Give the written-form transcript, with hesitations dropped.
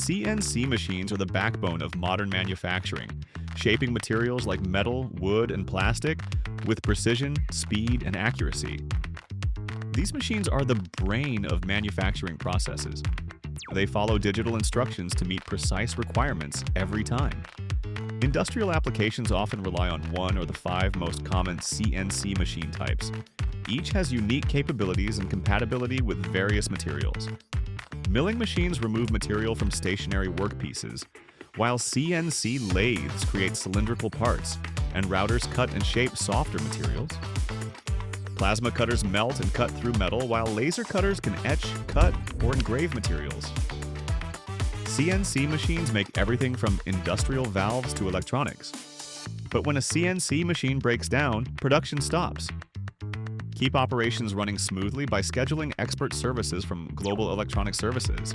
CNC machines are the backbone of modern manufacturing, shaping materials like metal, wood, and plastic with precision, speed, and accuracy. These machines are the brain of manufacturing processes. They follow digital instructions to meet precise requirements every time. Industrial applications often rely on one or the five most common CNC machine types. Each has unique capabilities and compatibility with various materials. Milling machines remove material from stationary workpieces, while CNC lathes create cylindrical parts, and routers cut and shape softer materials. Plasma cutters melt and cut through metal, while laser cutters can etch, cut, or engrave materials. CNC machines make everything from industrial valves to electronics. But when a CNC machine breaks down, production stops. Keep operations running smoothly by scheduling expert services from Global Electronic Services.